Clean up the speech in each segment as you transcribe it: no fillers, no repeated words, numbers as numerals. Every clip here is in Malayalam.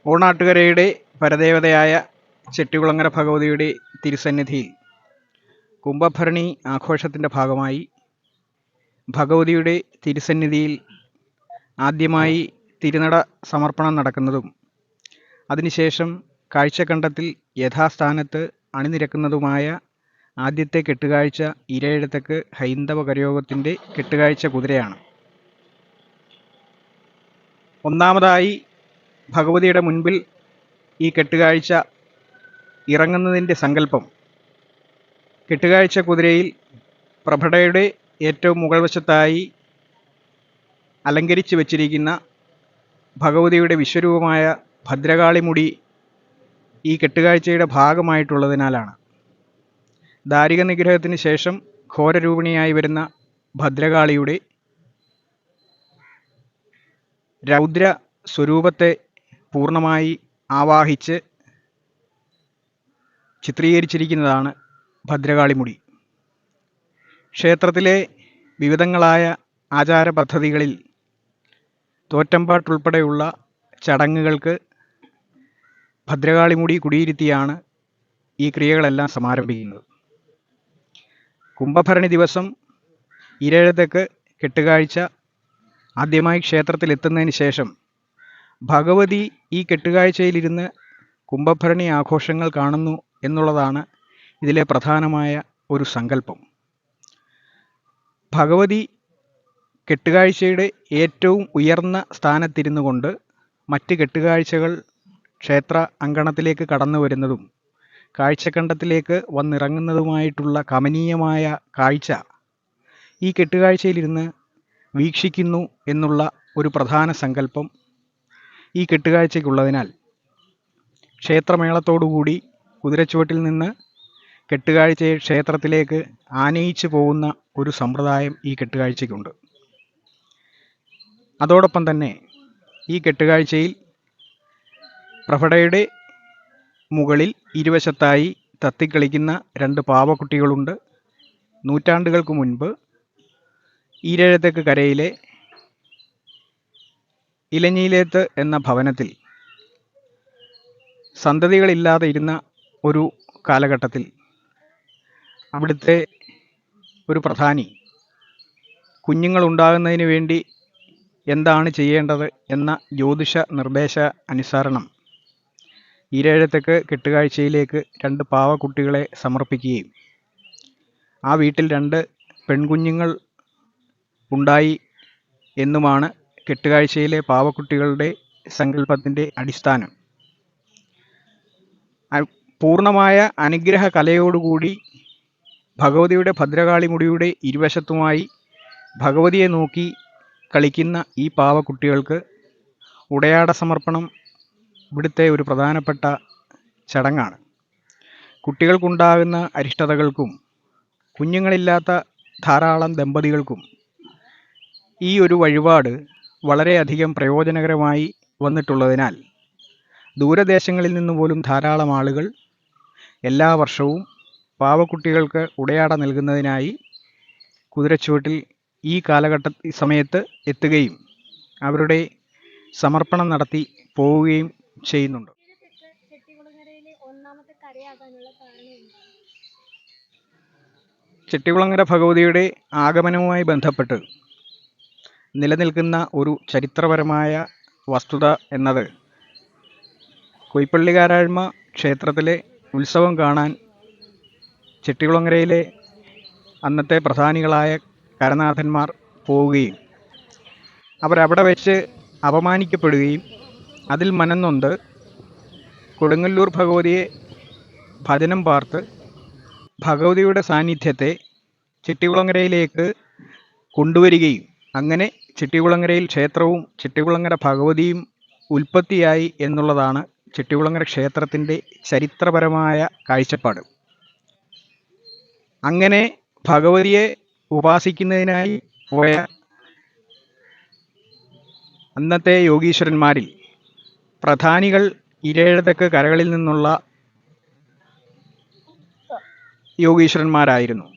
ഓണാട്ടുകരയുടെ പരദേവതയായ ചെട്ടികുളങ്ങര ഭഗവതിയുടെ തിരുസന്നിധിയിൽ കുംഭഭരണി ആഘോഷത്തിൻ്റെ ഭാഗമായി ഭഗവതിയുടെ തിരുസന്നിധിയിൽ ആദ്യമായി തിരുനട സമർപ്പണം നടക്കുന്നതും അതിനുശേഷം കാഴ്ചക്കണ്ടത്തിൽ യഥാസ്ഥാനത്ത് അണിനിരക്കുന്നതുമായ ആദ്യത്തെ കെട്ടുകാഴ്ച ഇരയിടത്തെക്ക് ഹൈന്ദവ കരയോഗത്തിൻ്റെ കെട്ടുകാഴ്ച കുതിരയാണ്. ഒന്നാമതായി ഭഗവതിയുടെ മുൻപിൽ ഈ കെട്ടുകാഴ്ച ഇറങ്ങുന്നതിൻ്റെ സങ്കല്പം കെട്ടുകാഴ്ച കുതിരയിൽ പ്രഭടയുടെ ഏറ്റവും മുകൾ വശത്തായി അലങ്കരിച്ചു വച്ചിരിക്കുന്ന ഭഗവതിയുടെ വിശ്വരൂപമായ ഭദ്രകാളിമുടി ഈ കെട്ടുകാഴ്ചയുടെ ഭാഗമായിട്ടുള്ളതിനാലാണ്. ദാരിക നിഗ്രഹത്തിന് ശേഷം ഘോരരൂപിണിയായി വരുന്ന ഭദ്രകാളിയുടെ രൗദ്ര സ്വരൂപത്തെ പൂർണ്ണമായി ആവാഹിച്ച് ചിത്രീകരിച്ചിരിക്കുന്നതാണ് ഭദ്രകാളിമുടി. ക്ഷേത്രത്തിലെ വിവിധങ്ങളായ ആചാര പദ്ധതികളിൽ തോറ്റമ്പാട്ടുൾപ്പെടെയുള്ള ചടങ്ങുകൾക്ക് ഭദ്രകാളിമുടി കുടിയിരുത്തിയാണ് ഈ ക്രിയകളെല്ലാം സമാരംഭിക്കുന്നത്. കുംഭഭരണി ദിവസം ഇരയിടത്തെക്ക് കെട്ടുകാഴ്ച ആദ്യമായി ക്ഷേത്രത്തിലെത്തുന്നതിന് ശേഷം ഭഗവതി ഈ കെട്ടുകാഴ്ചയിലിരുന്ന് കുംഭഭരണി ആഘോഷങ്ങൾ കാണുന്നു എന്നുള്ളതാണ് ഇതിലെ പ്രധാനമായ ഒരു സങ്കല്പം. ഭഗവതി കെട്ടുകാഴ്ചയുടെ ഏറ്റവും ഉയർന്ന സ്ഥാനത്തിരുന്നു കൊണ്ട് മറ്റ് കെട്ടുകാഴ്ചകൾ ക്ഷേത്ര അങ്കണത്തിലേക്ക് കടന്നു വരുന്നതും കാഴ്ചക്കണ്ടത്തിലേക്ക് വന്നിറങ്ങുന്നതുമായിട്ടുള്ള കമനീയമായ കാഴ്ച ഈ കെട്ടുകാഴ്ചയിലിരുന്ന് വീക്ഷിക്കുന്നു എന്നുള്ള ഒരു പ്രധാന സങ്കല്പം ഈ കെട്ടുകാഴ്ചയ്ക്കുള്ളതിനാൽ ക്ഷേത്രമേളത്തോടുകൂടി കുതിരച്ചുവട്ടിൽ നിന്ന് കെട്ടുകാഴ്ചയെ ക്ഷേത്രത്തിലേക്ക് ആനയിച്ചു പോകുന്ന ഒരു സമ്പ്രദായം ഈ കെട്ടുകാഴ്ചയ്ക്കുണ്ട്. അതോടൊപ്പം തന്നെ ഈ കെട്ടുകാഴ്ചയിൽ പ്രഭടയുടെ മുകളിൽ ഇരുവശത്തായി തത്തിക്കളിക്കുന്ന 2 പാവക്കുട്ടികളുണ്ട്. നൂറ്റാണ്ടുകൾക്ക് മുൻപ് ഈരഴത്തേക്ക് കരയിലെ ഇലഞ്ഞിയിലേത്ത് എന്ന ഭവനത്തിൽ സന്തതികളില്ലാതെ ഇരുന്ന ഒരു കാലഘട്ടത്തിൽ അവിടുത്തെ ഒരു പ്രധാനി കുഞ്ഞുങ്ങളുണ്ടാകുന്നതിന് വേണ്ടി എന്താണ് ചെയ്യേണ്ടത് എന്ന ജ്യോതിഷ നിർദ്ദേശ അനുസരണം ഈരഴത്തേക്ക് കെട്ടുകാഴ്ചയിലേക്ക് 2 പാവക്കുട്ടികളെ സമർപ്പിക്കുകയും ആ വീട്ടിൽ 2 പെൺകുഞ്ഞുങ്ങൾ ഉണ്ടായി എന്നുമാണ് കെട്ടുകാഴ്ചയിലെ പാവക്കുട്ടികളുടെ സങ്കല്പത്തിൻ്റെ അടിസ്ഥാനം. പൂർണ്ണമായ അനുഗ്രഹ കലയോടുകൂടി ഭഗവതിയുടെ ഭദ്രകാളിമുടിയുടെ ഇരുവശത്തുമായി ഭഗവതിയെ നോക്കി കളിക്കുന്ന ഈ പാവക്കുട്ടികൾക്ക് ഉടയാട സമർപ്പണം ഇവിടുത്തെ ഒരു പ്രധാനപ്പെട്ട ചടങ്ങാണ്. കുട്ടികൾക്കുണ്ടാകുന്ന അരിഷ്ടതകൾക്കും കുഞ്ഞുങ്ങളില്ലാത്ത ധാരാളം ദമ്പതികൾക്കും ഈ ഒരു വഴിപാട് വളരെയധികം പ്രയോജനകരമായി വന്നിട്ടുള്ളതിനാൽ ദൂരദേശങ്ങളിൽ നിന്ന് പോലും ധാരാളം ആളുകൾ എല്ലാ വർഷവും പാവക്കുട്ടികൾക്ക് ഉടയാട നൽകുന്നതിനായി കുതിരച്ചുവട്ടിൽ ഈ സമയത്ത് എത്തുകയും അവരുടെ സമർപ്പണം നടത്തി പോവുകയും ചെയ്യുന്നുണ്ട്. ചെട്ടികുളങ്ങര ഭഗവതിയുടെ ആഗമനവുമായി ബന്ധപ്പെട്ട് നിലനിൽക്കുന്ന ഒരു ചരിത്രപരമായ വസ്തുത എന്നത് കൊയ്പ്പള്ളികാരാഴ്മ ക്ഷേത്രത്തിലെ ഉത്സവം കാണാൻ ചെട്ടികുളങ്ങരയിലെ അന്നത്തെ പ്രധാനികളായ കരനാഥന്മാർ പോവുകയും അവരവിടെ വെച്ച് അപമാനിക്കപ്പെടുകയും അതിൽ മനംനൊന്ത് കൊടുങ്ങല്ലൂർ ഭഗവതിയെ ഭജനം പാർത്ത് ഭഗവതിയുടെ സാന്നിധ്യത്തെ ചെട്ടികുളങ്ങരയിലേക്ക് കൊണ്ടുവരികയും അങ്ങനെ ചെട്ടികുളങ്ങരയിൽ ക്ഷേത്രവും ചെട്ടികുളങ്ങര ഭഗവതിയും ഉൽപ്പത്തിയായി എന്നുള്ളതാണ് ചെട്ടികുളങ്ങര ക്ഷേത്രത്തിൻ്റെ ചരിത്രപരമായ കാഴ്ചപ്പാട്. അങ്ങനെ ഭഗവതിയെ ഉപാസിക്കുന്നതിനായി പോയ അന്നത്തെ യോഗീശ്വരന്മാരിൽ പ്രധാനികൾ ഇരയിടത്തെക്ക് കരകളിൽ നിന്നുള്ള യോഗീശ്വരന്മാരായിരുന്നു.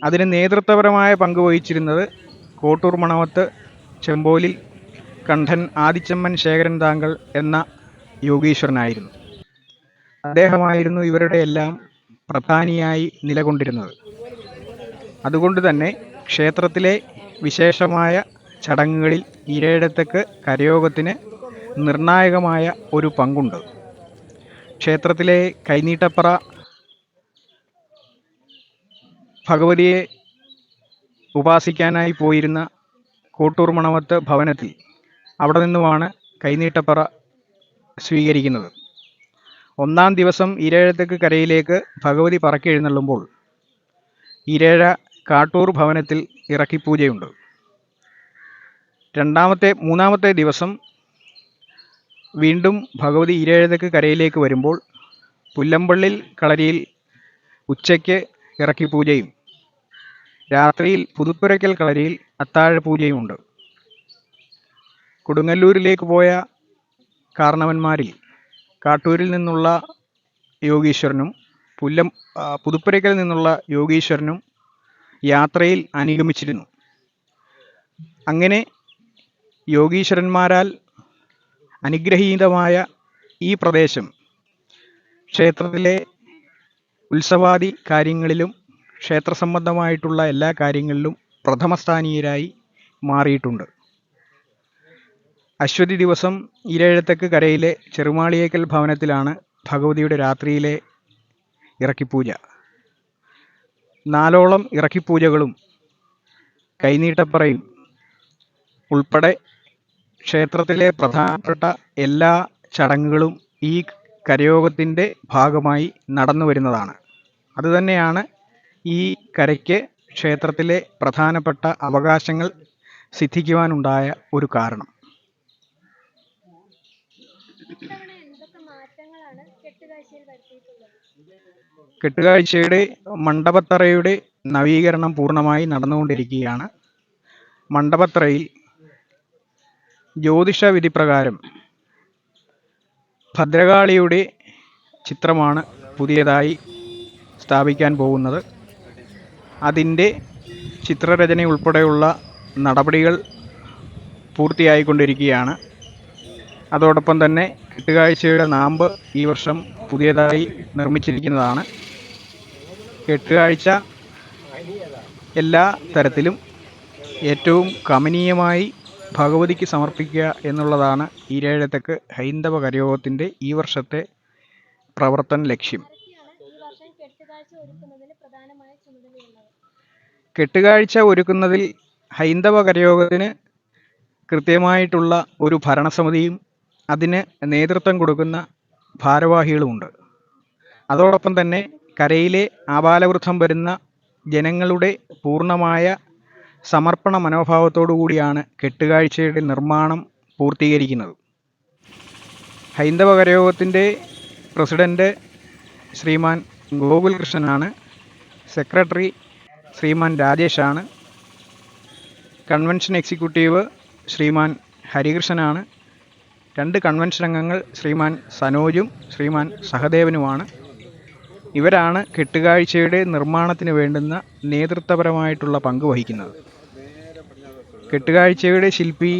അതിന് നേതൃത്വപരമായ പങ്ക് വഹിച്ചിരുന്നത് കോട്ടൂർ മണവത്ത് ചെമ്പോലിൽ കണ്ഠൻ ആദിച്ചമ്മൻ ശേഖരൻ താങ്കൾ എന്ന യോഗീശ്വരനായിരുന്നു. അദ്ദേഹമായിരുന്നു ഇവരുടെ എല്ലാം പ്രധാനിയായി നിലകൊണ്ടിരുന്നത്. അതുകൊണ്ട് തന്നെ ക്ഷേത്രത്തിലെ വിശേഷമായ ചടങ്ങുകളിൽ ഇരയിടത്തെക്ക് കരയോഗത്തിന് നിർണായകമായ ഒരു പങ്കുണ്ട്. ക്ഷേത്രത്തിലെ കൈനീട്ടപ്പറ ഭഗവതിയെ ഉപാസിക്കാനായി പോയിരുന്ന കോട്ടൂർ മണവത്ത് ഭവനത്തിൽ അവിടെ നിന്നുമാണ് കൈനീട്ടപ്പറ സ്വീകരിക്കുന്നത്. ഒന്നാം ദിവസം ഇരയിടത്തെക്ക് കരയിലേക്ക് ഭഗവതി പറക്കി എഴുന്നള്ളുമ്പോൾ ഇരഴ കാട്ടൂർ ഭവനത്തിൽ ഇറക്കിപ്പൂജയുണ്ട്. മൂന്നാമത്തെ ദിവസം വീണ്ടും ഭഗവതി ഇരയിടത്തെക്ക് കരയിലേക്ക് വരുമ്പോൾ പുല്ലമ്പള്ളിൽ കളരിയിൽ ഉച്ചയ്ക്ക് ഇറക്കിപ്പൂജയും രാത്രിയിൽ പുതുപ്പുരയ്ക്കൽ കളരിയിൽ അത്താഴപൂജയുമുണ്ട്. കൊടുങ്ങല്ലൂരിലേക്ക് പോയ കാരണവന്മാരിൽ കാട്ടൂരിൽ നിന്നുള്ള യോഗീശ്വരനും പുതുപ്പുരയ്ക്കൽ നിന്നുള്ള യോഗീശ്വരനും യാത്രയിൽ അനുഗമിച്ചിരുന്നു. അങ്ങനെ യോഗീശ്വരന്മാരാൽ അനുഗ്രഹീതമായ ഈ പ്രദേശം ക്ഷേത്രത്തിലെ ഉത്സവാദി കാര്യങ്ങളിലും ക്ഷേത്രസംബന്ധമായിട്ടുള്ള എല്ലാ കാര്യങ്ങളിലും പ്രഥമസ്ഥാനീയരായി മാറിയിട്ടുണ്ട്. അശ്വതി ദിവസം ഇരയിടത്തെക്ക് കരയിലെ ചെറുമാളിയേക്കൽ ഭവനത്തിലാണ് ഭഗവതിയുടെ രാത്രിയിലെ ഇറക്കിപ്പൂജ. 4ഓളം ഇറക്കിപ്പൂജകളും കൈനീട്ടപ്പറയും ഉൾപ്പെടെ ക്ഷേത്രത്തിലെ പ്രധാനപ്പെട്ട എല്ലാ ചടങ്ങുകളും ഈ കരയോഗത്തിൻ്റെ ഭാഗമായി നടന്നു വരുന്നതാണ്. അതുതന്നെയാണ് ഈ കരയ്ക്ക് ക്ഷേത്രത്തിലെ പ്രധാനപ്പെട്ട അവകാശങ്ങൾ സിദ്ധിക്കുവാനുണ്ടായ ഒരു കാരണം. കെട്ടുകാഴ്ചയുടെ മണ്ഡപത്തറയുടെ നവീകരണം പൂർണ്ണമായി നടന്നുകൊണ്ടിരിക്കുകയാണ്. മണ്ഡപത്തറയിൽ ജ്യോതിഷ വിധിപ്രകാരം ഭദ്രകാളിയുടെ ചിത്രമാണ് പുതിയതായി സ്ഥാപിക്കാൻ പോകുന്നത്. അതിൻ്റെ ചിത്രരചന ഉൾപ്പെടെയുള്ള നടപടികൾ പൂർത്തിയായിക്കൊണ്ടിരിക്കുകയാണ്. അതോടൊപ്പം തന്നെ കെട്ടുകാഴ്ചയുടെ നാമ്പ് ഈ വർഷം പുതിയതായി നിർമ്മിച്ചിരിക്കുന്നതാണ്. കെട്ടുകാഴ്ച എല്ലാ തരത്തിലും ഏറ്റവും കമനീയമായി ഭഗവതിക്ക് സമർപ്പിക്കുക എന്നുള്ളതാണ് ഇരയിടത്തെക്ക് ഹൈന്ദവ കരയോഗത്തിൻ്റെ ഈ വർഷത്തെ പ്രവർത്തന ലക്ഷ്യം. കെട്ടുകാഴ്ച ഒരുക്കുന്നതിൽ ഹൈന്ദവ കരയോഗത്തിന് കൃത്യമായിട്ടുള്ള ഒരു ഭരണസമിതിയും അതിന് നേതൃത്വം കൊടുക്കുന്ന ഭാരവാഹികളുമുണ്ട്. അതോടൊപ്പം തന്നെ കരയിലെ ആബാലവൃദ്ധം വരുന്ന ജനങ്ങളുടെ പൂർണ്ണമായ സമർപ്പണ മനോഭാവത്തോടു കൂടിയാണ് കെട്ടുകാഴ്ചയുടെ നിർമ്മാണം പൂർത്തീകരിക്കുന്നത്. ഹൈന്ദവ കരയോഗത്തിൻ്റെ പ്രസിഡന്റ് ശ്രീമാൻ ഗോകുൽകൃഷ്ണനാണ്. സെക്രട്ടറി ശ്രീമാൻ രാജേഷാണ്. കൺവെൻഷൻ എക്സിക്യൂട്ടീവ് ശ്രീമാൻ ഹരികൃഷ്ണനാണ്. 2 കൺവെൻഷൻ അംഗങ്ങൾ ശ്രീമാൻ സനോജും ശ്രീമാൻ സഹദേവനുമാണ്. ഇവരാണ് കെട്ടുകാഴ്ചയുടെ നിർമ്മാണത്തിന് വേണ്ടുന്ന നേതൃത്വപരമായിട്ടുള്ള പങ്ക് വഹിക്കുന്നത്. കെട്ടുകാഴ്ചയുടെ ശില്പി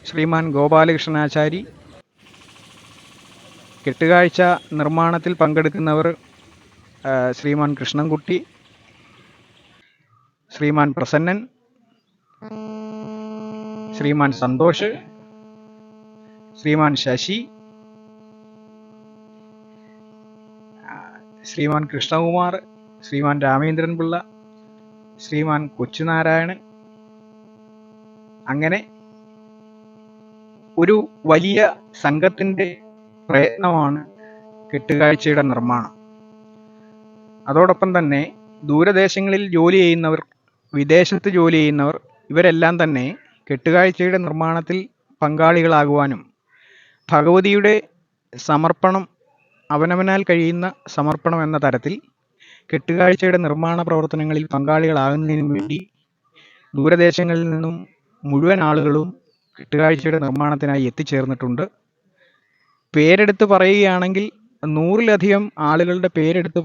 ശ്രീമാൻ ഗോപാലകൃഷ്ണനാചാരി. കെട്ടുകാഴ്ച നിർമ്മാണത്തിൽ പങ്കെടുക്കുന്നവർ ശ്രീമാൻ കൃഷ്ണൻകുട്ടി, ശ്രീമാൻ പ്രസന്നൻ, ശ്രീമാൻ സന്തോഷ്, ശ്രീമാൻ ശശി, ശ്രീമാൻ കൃഷ്ണകുമാർ, ശ്രീമാൻ രാമേന്ദ്രൻ പിള്ള, ശ്രീമാൻ കൊച്ചുനാരായണൻ. അങ്ങനെ ഒരു വലിയ സംഘത്തിൻ്റെ പ്രയത്നമാണ് കെട്ടുകാഴ്ചയുടെ നിർമ്മാണം. അതോടൊപ്പം തന്നെ ദൂരദേശങ്ങളിൽ ജോലി ചെയ്യുന്നവർ, വിദേശത്ത് ജോലി ചെയ്യുന്നവർ, ഇവരെല്ലാം തന്നെ കെട്ടുകാഴ്ചയുടെ നിർമ്മാണത്തിൽ പങ്കാളികളാകുവാനും ഭഗവതിയുടെ സമർപ്പണം, അവനവനാൽ കഴിയുന്ന സമർപ്പണം എന്ന തരത്തിൽ കെട്ടുകാഴ്ചയുടെ നിർമ്മാണ പ്രവർത്തനങ്ങളിൽ പങ്കാളികളാകുന്നതിനു വേണ്ടി ദൂരദേശങ്ങളിൽ നിന്നും മുഴുവൻ ആളുകളും കെട്ടുകാഴ്ചയുടെ നിർമ്മാണത്തിനായി എത്തിച്ചേർന്നിട്ടുണ്ട്. പേരെടുത്ത് പറയുകയാണെങ്കിൽ 100-ലധികം ആളുകളുടെ പേരെടുത്ത്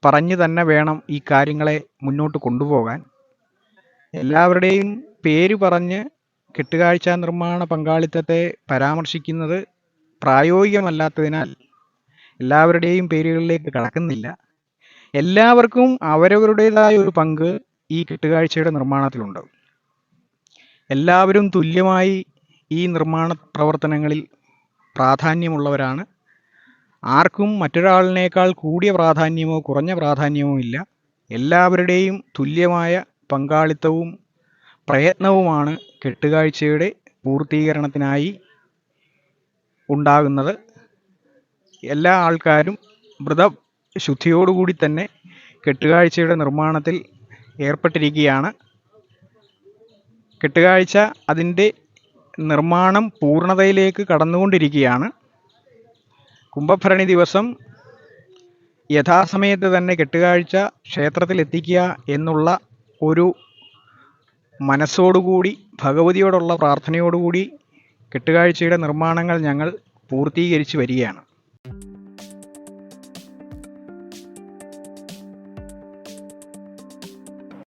പറഞ്ഞു തന്നെ വേണം ഈ കാര്യങ്ങളെ മുന്നോട്ട് കൊണ്ടുപോകാൻ. എല്ലാവരുടെയും പേര് പറഞ്ഞ് കെട്ടുകാഴ്ച നിർമ്മാണ പങ്കാളിത്തത്തെ പരാമർശിക്കുന്നത് പ്രായോഗികമല്ലാത്തതിനാൽ എല്ലാവരുടെയും പേരുകളിലേക്ക് കടക്കുന്നില്ല. എല്ലാവർക്കും അവരവരുടേതായ ഒരു പങ്ക് ഈ കെട്ടുകാഴ്ചയുടെ നിർമ്മാണത്തിലുണ്ട്. എല്ലാവരും തുല്യമായി ഈ നിർമ്മാണ പ്രവർത്തനങ്ങളിൽ പ്രാധാന്യമുള്ളവരാണ്. ആർക്കും മറ്റൊരാളിനേക്കാൾ കൂടിയ പ്രാധാന്യമോ കുറഞ്ഞ പ്രാധാന്യമോ ഇല്ല. എല്ലാവരുടെയും തുല്യമായ പങ്കാളിത്തവും പ്രയത്നവുമാണ് കെട്ടുകാഴ്ചയുടെ പൂർത്തീകരണത്തിനായി ഉണ്ടാകുന്നത്. എല്ലാ ആൾക്കാരും വ്രതശുദ്ധിയോടുകൂടി തന്നെ കെട്ടുകാഴ്ചയുടെ നിർമ്മാണത്തിൽ ഏർപ്പെട്ടിരിക്കുകയാണ്. കെട്ടുകാഴ്ച അതിൻ്റെ നിർമ്മാണം പൂർണ്ണതയിലേക്ക് കടന്നുകൊണ്ടിരിക്കുകയാണ്. കുംഭഭരണി ദിവസം യഥാസമയത്ത് തന്നെ കെട്ടുകാഴ്ച ക്ഷേത്രത്തിലെത്തിക്കുക എന്നുള്ള ഒരു മനസ്സോടുകൂടി, ഭഗവതിയോടുള്ള പ്രാർത്ഥനയോടുകൂടി കെട്ടുകാഴ്ചയുടെ നിർമ്മാണങ്ങൾ ഞങ്ങൾ പൂർത്തീകരിച്ചു വരികയാണ്.